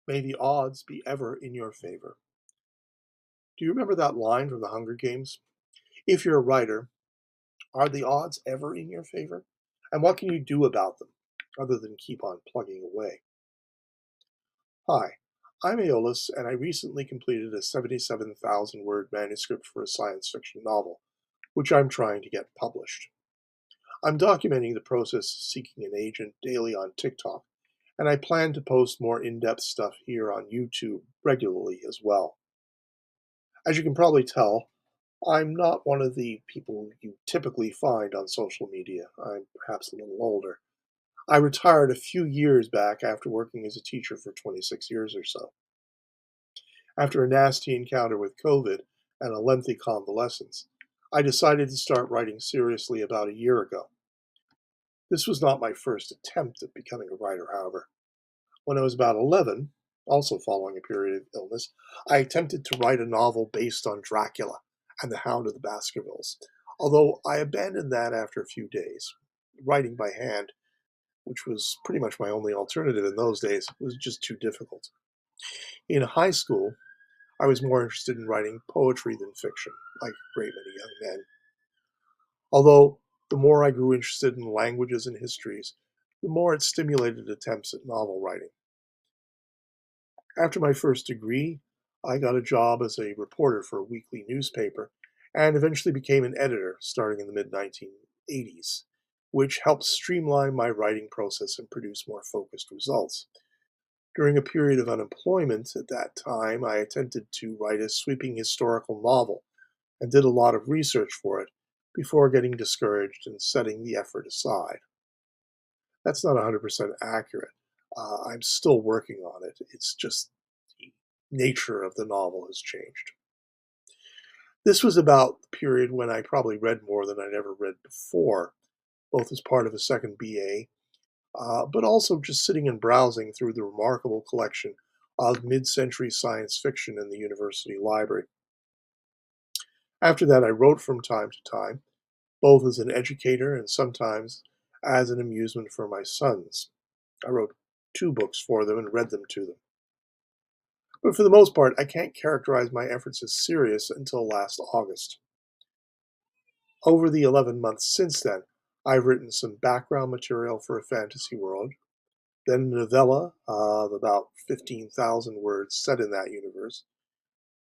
May the odds be ever in your favor. Do you remember that line from the Hunger Games? If you're a writer, are the odds ever in your favor? And what can you do about them other than keep on plugging away? Hi, I'm Aeolus, and I recently completed a 77,000 word manuscript for a science fiction novel, which I'm trying to get published. I'm documenting the process of seeking an agent daily on TikTok, and I plan to post more in depth stuff here on YouTube regularly as well. As you can probably tell, I'm not one of the people you typically find on social media. I'm perhaps a little older. I retired a few years back after working as a teacher for 26 years or so. After a nasty encounter with COVID and a lengthy convalescence, I decided to start writing seriously about a year ago. This was not my first attempt at becoming a writer, however. When I was about 11, also following a period of illness, I attempted to write a novel based on Dracula and the Hound of the Baskervilles, although I abandoned that after a few days. Writing by hand, which was pretty much my only alternative in those days, was just too difficult. In high school, I was more interested in writing poetry than fiction, like a great many young men. Although the more I grew interested in languages and histories, the more it stimulated attempts at novel writing. After my first degree, I got a job as a reporter for a weekly newspaper and eventually became an editor starting in the mid 1980s, which helped streamline my writing process and produce more focused results. During a period of unemployment at that time, I attempted to write a sweeping historical novel and did a lot of research for it before getting discouraged and setting the effort aside. That's not 100% accurate. I'm still working on it. It's just the nature of the novel has changed. This was about the period when I probably read more than I'd ever read before, both as part of a second BA, but also just sitting and browsing through the remarkable collection of mid century science fiction in the university library. After that, I wrote from time to time, both as an educator and sometimes as an amusement for my sons. I wrote two books for them and read them to them. But for the most part, I can't characterize my efforts as serious until last August. Over the 11 months since then, I've written some background material for a fantasy world, then a novella of about 15,000 words set in that universe,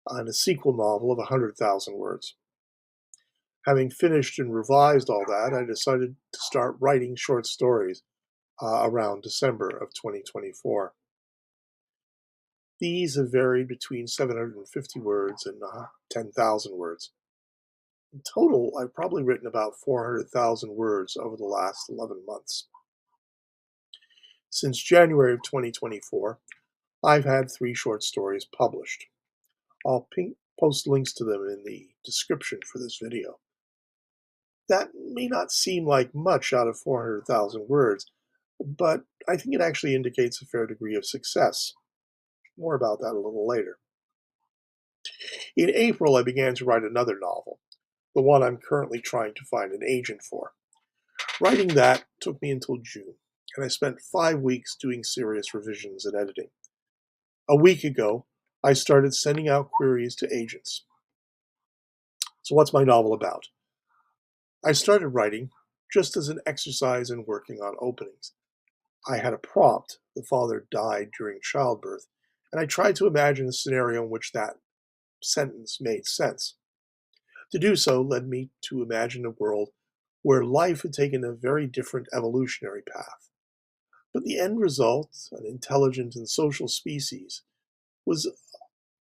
and a sequel novel of 100,000 words. Having finished and revised all that, I decided to start writing short stories around December of 2024. These have varied between 750 words and 10,000 words. In total, I've probably written about 400,000 words over the last 11 months. Since January of 2024, I've had three short stories published. I'll post links to them in the description for this video. That may not seem like much out of 400,000 words, but I think it actually indicates a fair degree of success. More about that a little later. In April, I began to write another novel, the one I'm currently trying to find an agent for. Writing that took me until June, and I spent 5 weeks doing serious revisions and editing. A week ago, I started sending out queries to agents. So, what's my novel about? I started writing just as an exercise in working on openings. I had a prompt. The father died during childbirth, and I tried to imagine a scenario in which that sentence made sense. To do so led me to imagine a world where life had taken a very different evolutionary path. But the end result, an intelligent and social species, was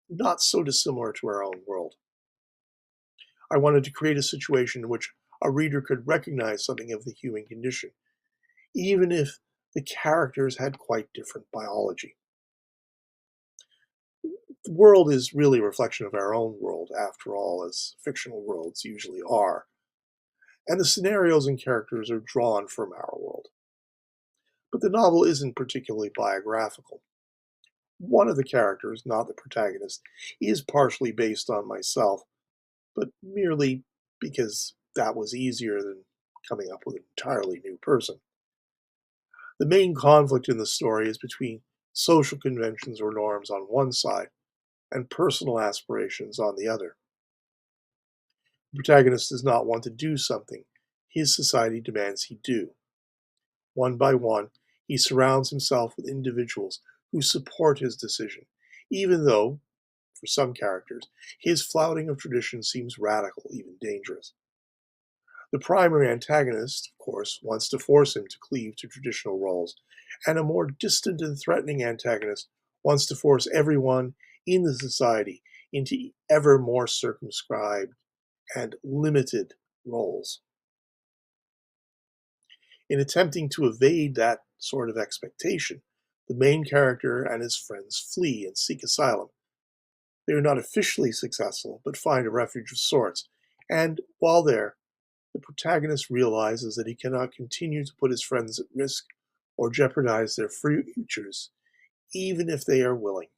not so dissimilar to our own world. I wanted to create a situation in which a reader could recognize something of the human condition, even if the characters had quite different biology. The world is really a reflection of our own world, after all, as fictional worlds usually are, and the scenarios and characters are drawn from our world. But the novel isn't particularly biographical. One of the characters, not the protagonist, is partially based on myself, but merely because that was easier than coming up with an entirely new person. The main conflict in the story is between social conventions or norms on one side, and personal aspirations on the other. The protagonist does not want to do something his society demands he do. One by one, he surrounds himself with individuals who support his decision, even though, for some characters, his flouting of tradition seems radical, even dangerous. The primary antagonist, of course, wants to force him to cleave to traditional roles, and a more distant and threatening antagonist wants to force everyone in the society into ever more circumscribed and limited roles. In attempting to evade that sort of expectation, the main character and his friends flee and seek asylum. They are not officially successful, but find a refuge of sorts, and while there, the protagonist realizes that he cannot continue to put his friends at risk or jeopardize their futures, even if they are willing.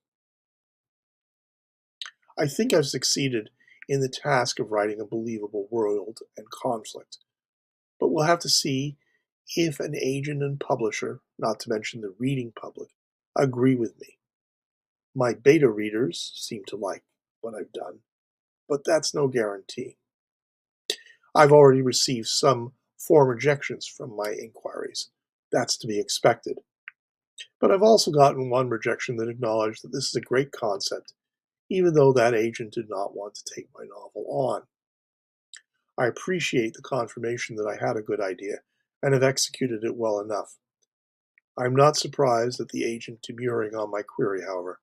I think I've succeeded in the task of writing a believable world and conflict, but we'll have to see if an agent and publisher, not to mention the reading public, agree with me. My beta readers seem to like what I've done, but that's no guarantee. I've already received some form rejections from my inquiries. That's to be expected. But I've also gotten one rejection that acknowledged that this is a great concept, even though that agent did not want to take my novel on. I appreciate the confirmation that I had a good idea and have executed it well enough. I am not surprised at the agent demurring on my query, however.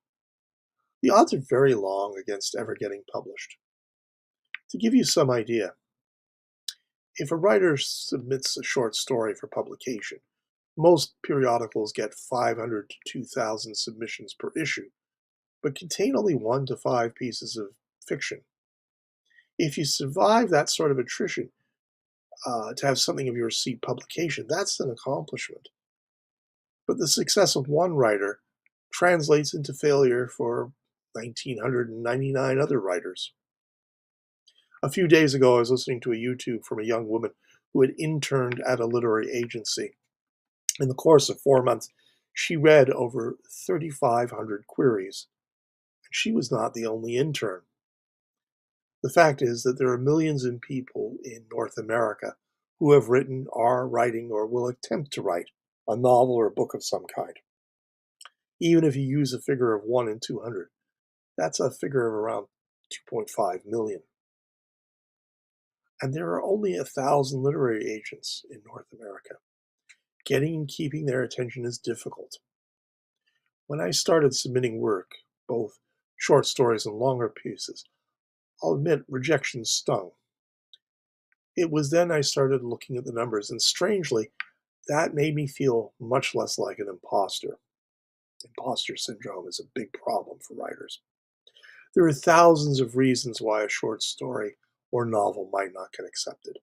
The odds are very long against ever getting published. To give you some idea, if a writer submits a short story for publication, most periodicals get 500 to 2,000 submissions per issue, but contain only 1 to 5 pieces of fiction. If you survive that sort of attrition, to have something of yours see publication, that's an accomplishment. But the success of one writer translates into failure for 1,999 other writers. A few days ago, I was listening to a YouTube from a young woman who had interned at a literary agency. In the course of 4 months, she read over 3,500 queries, and she was not the only intern. The fact is that there are millions of people in North America who have written, are writing, or will attempt to write a novel or a book of some kind. Even if you use a figure of 1 in 200, that's a figure of around 2.5 million. And there are only 1,000 literary agents in North America. Getting and keeping their attention is difficult. When I started submitting work, both short stories and longer pieces, I'll admit rejection stung. It was then I started looking at the numbers, and strangely, that made me feel much less like an imposter. Imposter syndrome is a big problem for writers. There are thousands of reasons why a short story or novel might not get accepted,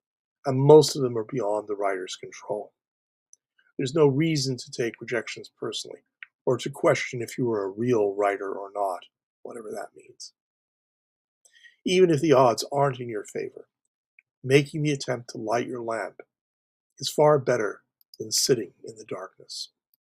and most of them are beyond the writer's control. There's no reason to take rejections personally, or to question if you are a real writer or not, whatever that means. Even if the odds aren't in your favor, making the attempt to light your lamp is far better than sitting in the darkness.